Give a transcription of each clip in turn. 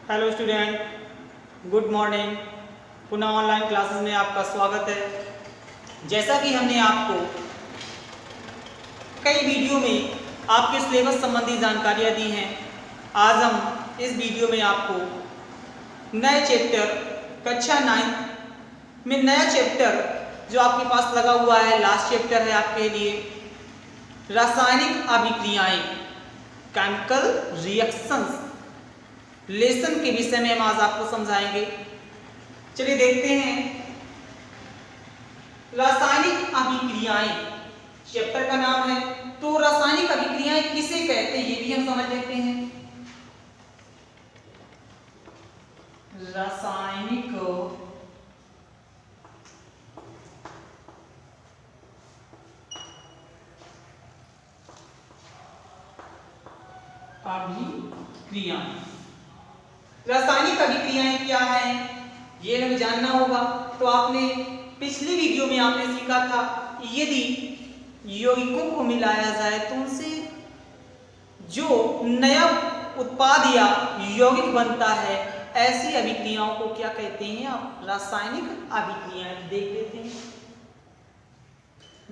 Hello student, good morning. पुनः online classes में आपका स्वागत है। जैसा कि हमने आपको कई वीडियो में आपके सिलेबस संबंधी जानकारियां दी हैं, आज हम इस वीडियो में आपको नए चैप्टर कक्षा 9 में नया चैप्टर जो आपके पास लगा हुआ है, लास्ट चैप्टर है आपके लिए, रासायनिक अभिक्रियाएं, केमिकल रिएक्शंस लेसन के विषय में हम आज आपको समझाएंगे। चलिए देखते हैं। रासायनिक अभिक्रियाएं चैप्टर का नाम है, तो रासायनिक अभिक्रियाएं किसे कहते हैं ये भी हम समझ लेते हैं। रासायनिक अभिक्रियाएं, रासायनिक अभिक्रियाएं क्या है ये हमें जानना होगा। तो आपने पिछली वीडियो में आपने सीखा था, यदि यौगिकों को मिलाया जाए तो उनसे जो नया उत्पाद या यौगिक बनता है, ऐसी अभिक्रियाओं को क्या कहते हैं? आप रासायनिक अभिक्रियाएं देख लेते हैं।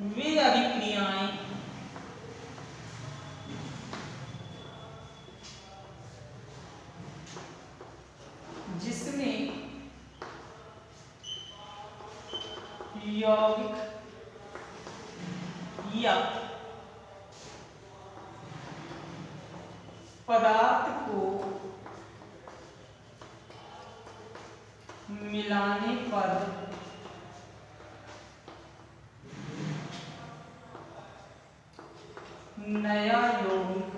वे अभिक्रियाएं जिसमें यौगिक या पदार्थ को मिलाने पर नया यौगिक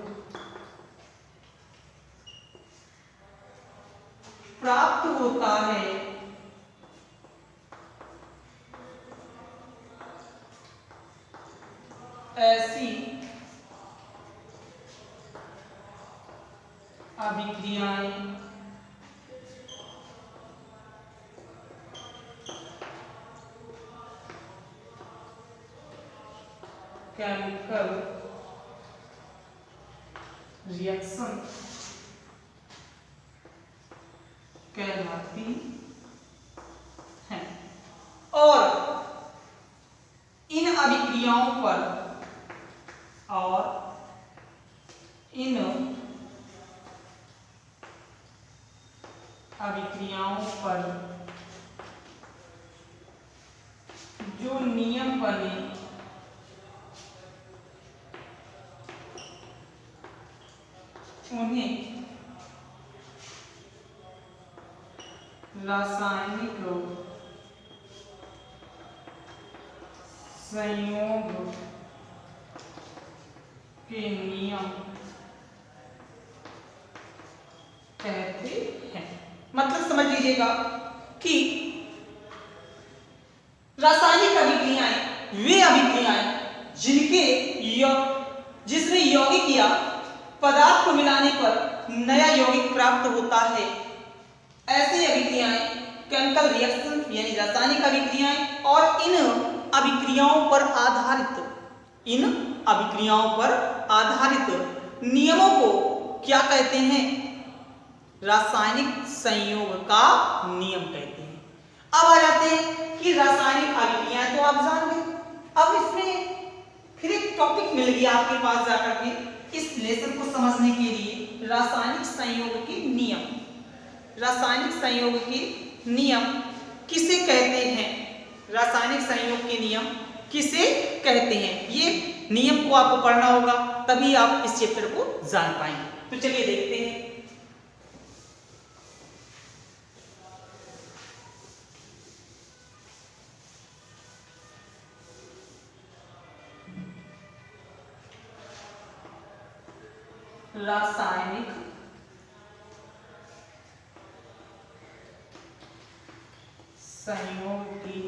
प्राप्त होता है, ऐसी अभिक्रियाएं केमिकल रिएक्शन कहलाती हैं। और इन अभिक्रियाओं पर जो नियम बने उन्हें रासायनिक संयोग के नियम कहते हैं। मतलब समझ लीजिएगा कि रासायनिक अभिक्रियाएं वे अभिक्रियाएं जिसमें यौगिक या पदार्थ को मिलाने पर नया यौगिक प्राप्त होता है, ऐसी अभिक्रियाएं केमिकल रिएक्शन यानी रासायनिक अभिक्रियाएं। और इन अभिक्रियाओं पर आधारित नियमों को क्या कहते हैं? रासायनिक संयोग का नियम कहते हैं। अब आ जाते हैं कि रासायनिक अभिक्रियाएं तो आप जान गए। अब इसमें फिर एक टॉपिक मिल गया आपके पास जाकर के इस लेसन को समझने के लिए, रासायनिक संयोग के नियम। रासायनिक संयोग के नियम किसे कहते हैं? रासायनिक संयोग के नियम किसे कहते हैं? ये नियम को आपको पढ़ना होगा, तभी आप इस चैप्टर को जान पाएंगे। तो चलिए देखते हैं। रासायनिक संयोग के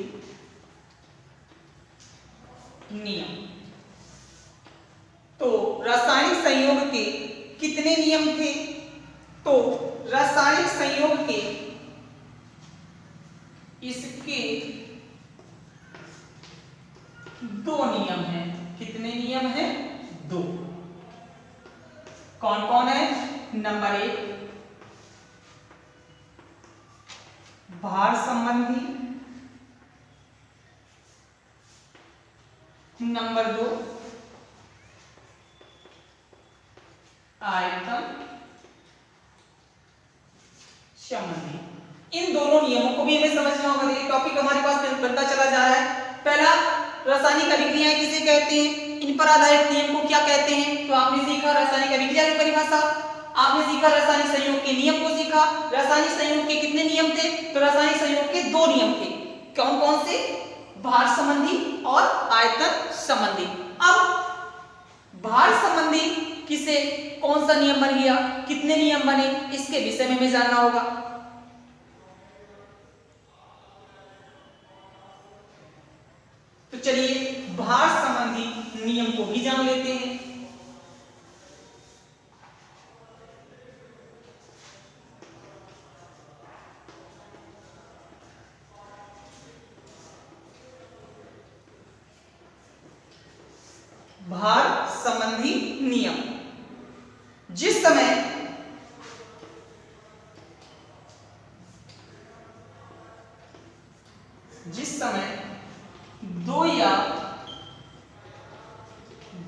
नियम। तो रासायनिक संयोग के कितने नियम थे? तो रासायनिक संयोग के इसके दो नियम हैं। कितने नियम हैं? दो। कौन कौन है? नंबर 1 भार संबंधी। नंबर 2 आयतन संबंधी। इन दोनों नियमों को भी हमें समझना होगा। देखिए टॉपिक हमारे पास बनता चला जा रहा है। पहला रासायनिक अभिक्रियाएं किसे कहते हैं, इन पर आधारित नियम को क्या कहते हैं। तो आपने सीखा रासायनिक अभिक्रिया की परिभाषा, आपने सीखा रासायनिक संयोग के नियम को सीखा। रासायनिक संयोग के कितने नियम थे, तो रासायनिक संयोग के 2 नियम थे। कौन कौन से, भार संबंधी और आयतन संबंधी। अब भार संबंधी किसे कौन सा नियम बन गया, कितने नियम बने, इसके विषय में हमें जानना होगा। तो चलिए भार संबंधी नियम को भी जान लेते हैं। भार संबंधी नियम, जिस समय दो या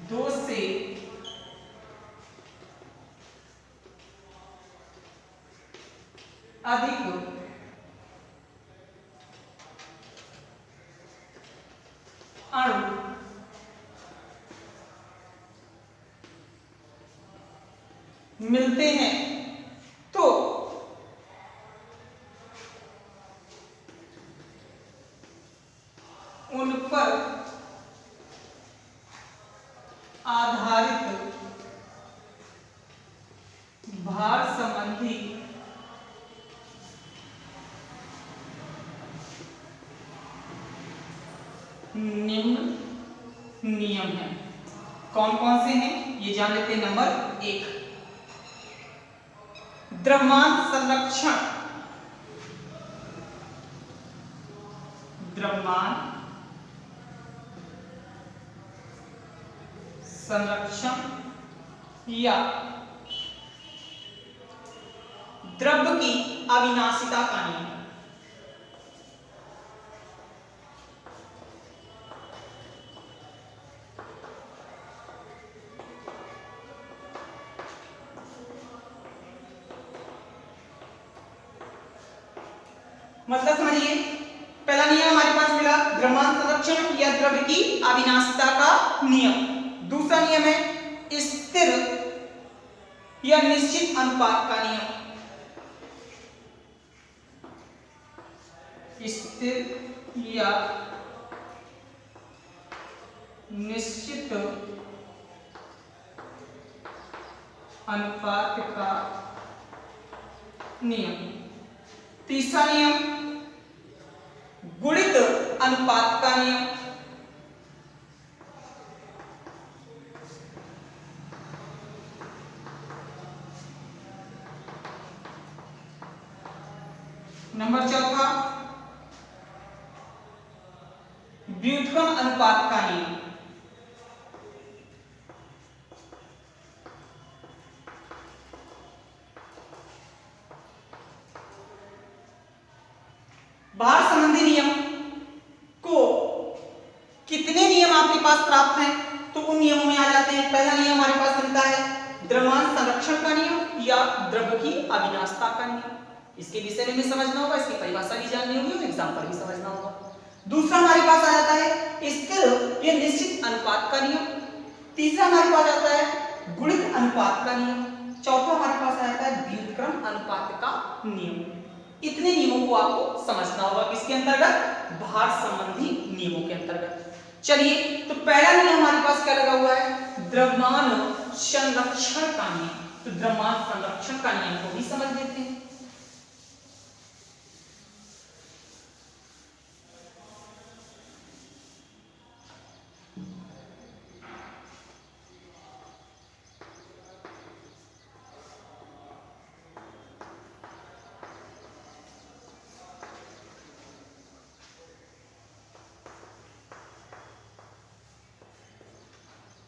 दो से अधिक अणु मिलते हैं तो उन पर आधारित भार संबंधी निम्न नियम हैं। कौन कौन से हैं ये जान लेते हैं। नंबर 1 द्रव्यमान संरक्षण। द्रव्यमान संरक्षण या द्रव्य की अविनाशिता का नियम। मतलब समझिए, पहला नियम हमारे पास मिला द्रव्यमान संरक्षण या द्रव्य की अविनाशिता का नियम। दूसरा नियम है स्थिर या निश्चित अनुपात का नियम। स्थिर या निश्चित अनुपात का नियम। तीसरा नियम गुणित अनुपात का नियम। नंबर 4 व्युत्क्रम अनुपात का नियम। भार संबंधी नियम को कितने नियम आपके पास प्राप्त हैं, तो उन नियमों में आ जाते हैं। पहला नियम हमारे पास मिलता है द्रव्यमान संरक्षण का नियम या द्रव्य की अविनाशिता का नियम। इसके विषय में भी समझना होगा, इसकी परिभाषा भी जाननी होगी और एग्जाम्पल भी समझना होगा। दूसरा हमारे पास आ जाता है स्थिर या निश्चित अनुपात का नियम। तीसरा हमारे पास आता है गुणित अनुपात का नियम। चौथा हमारे पास आ जाता है व्युत्क्रम अनुपात का नियम। इतने नियमों को आपको समझना होगा किसके अंतर्गत, भार संबंधी नियमों के अंतर्गत। चलिए तो पहला नियम हमारे पास क्या लगा हुआ है, द्रव्यमान संरक्षण का नियम। तो द्रव्यमान संरक्षण का नियम को भी समझ लेते हैं।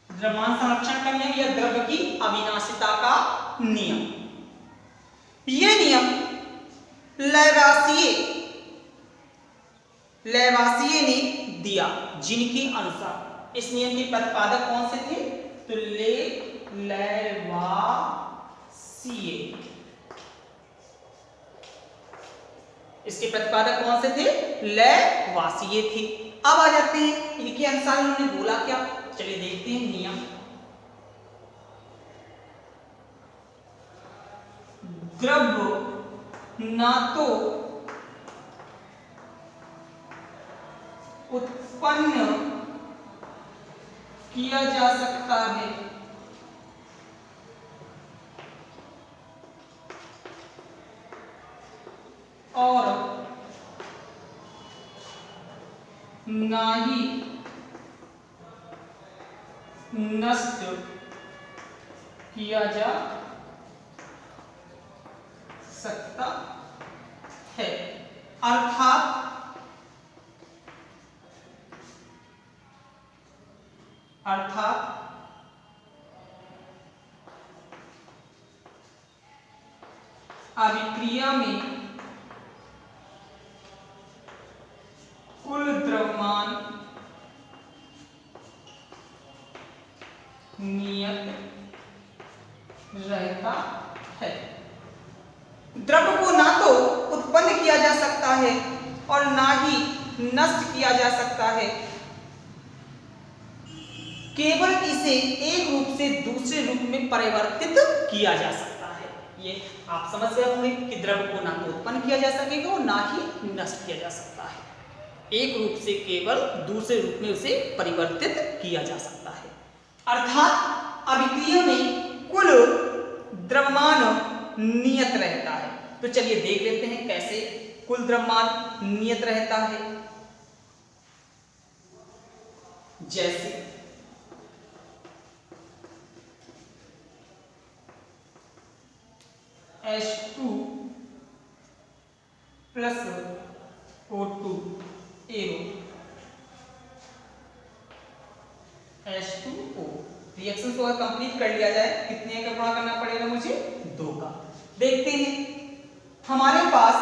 द्रव्यमान संरक्षण का नियम या द्रव्य की अविनाशिता का नियम। यह नियम लैवासिये लैवासिये ने दिया, जिनके अनुसार। इस नियम के प्रतिपादक कौन से थे? तो लैवासिये। इसके प्रतिपादक कौन से थे? लैवासिये थे। अब आ जाते हैं इनके अनुसार उन्होंने बोला क्या, चलिए देखते हैं नियम। द्रव्य ना तो उत्पन्न किया जा सकता है और ना ही नष्ट किया जा सकता है। अर्थात अभिक्रिया में कुल द्रव्यमान नियत रहता है। द्रव्य को ना तो उत्पन्न किया जा सकता है और ना ही नष्ट किया जा सकता है, केवल इसे एक रूप से दूसरे रूप में परिवर्तित किया जा सकता है। ये आप समझ गए होंगे कि द्रव्य को ना तो उत्पन्न किया जा सकेगा और ना ही नष्ट किया जा सकता है, एक रूप से केवल दूसरे रूप में उसे परिवर्तित किया जा सकता है। अर्थात अभिक्रिया में कुल द्रव्यमान नियत रहता है। तो चलिए देख लेते हैं कैसे कुल द्रव्यमान नियत रहता है। जैसे H2 plus O2 arrow H2O। Reaction को अगर कंप्लीट कर लिया जाए, कितने का गुणा करना पड़ेगा मुझे? 2 का। देखते हैं हमारे पास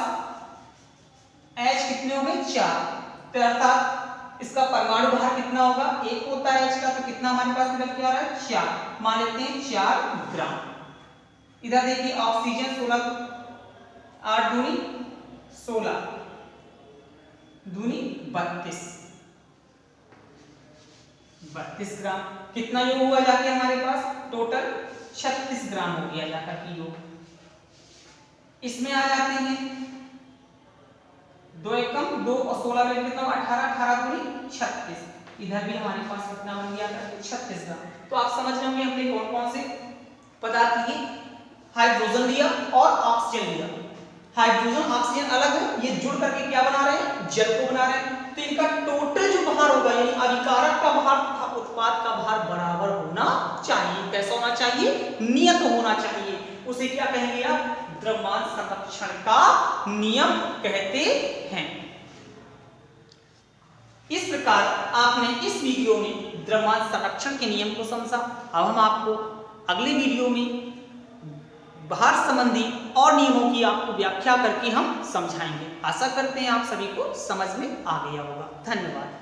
H कितने हो गए? 4। तो अर्थात इसका परमाणु भार कितना होगा? 1 होता है H का, तो कितना हमारे पास निकल के आ रहा है? 4। मान लेते हैं 4 ग्राम। इधर देखिए ऑक्सीजन 16, 8 दूनी 16 दूनी 32 ग्राम। कितना योग हुआ जाके हमारे पास? टोटल 36 ग्राम हो गया जाकर की योग। इसमें आ जाते हैं 2 एकम 2 और 16 में कितना? 18, 18 दूनी 36। इधर भी हमारे पास कितना बन गया? 36 ग्राम। तो आप समझ रहे होंगे हमने कौन कौन से पदार्थ लिए, हाइड्रोजन लिया और ऑक्सीजन लिया। हाइड्रोजन ऑक्सीजन अलग है, ये जुड़ करके क्या बना रहे हैं? जल को बना रहे हैं। तो इनका टोटल जो भार होगा, यानी अभिकारक का भार तथा उत्पाद का भार बराबर होना चाहिए। कैसा होना चाहिए? नियत होना चाहिए। उसे क्या कहेंगे आप? द्रव्यमान संरक्षण का नियम कहते हैं। इस प्रकार आपने इस वीडियो में द्रव्यमान संरक्षण के नियम को समझा। अब हम आपको अगले वीडियो में भार संबंधी और नियमों की आपको व्याख्या करके हम समझाएंगे। आशा करते हैं आप सभी को समझ में आ गया होगा। धन्यवाद।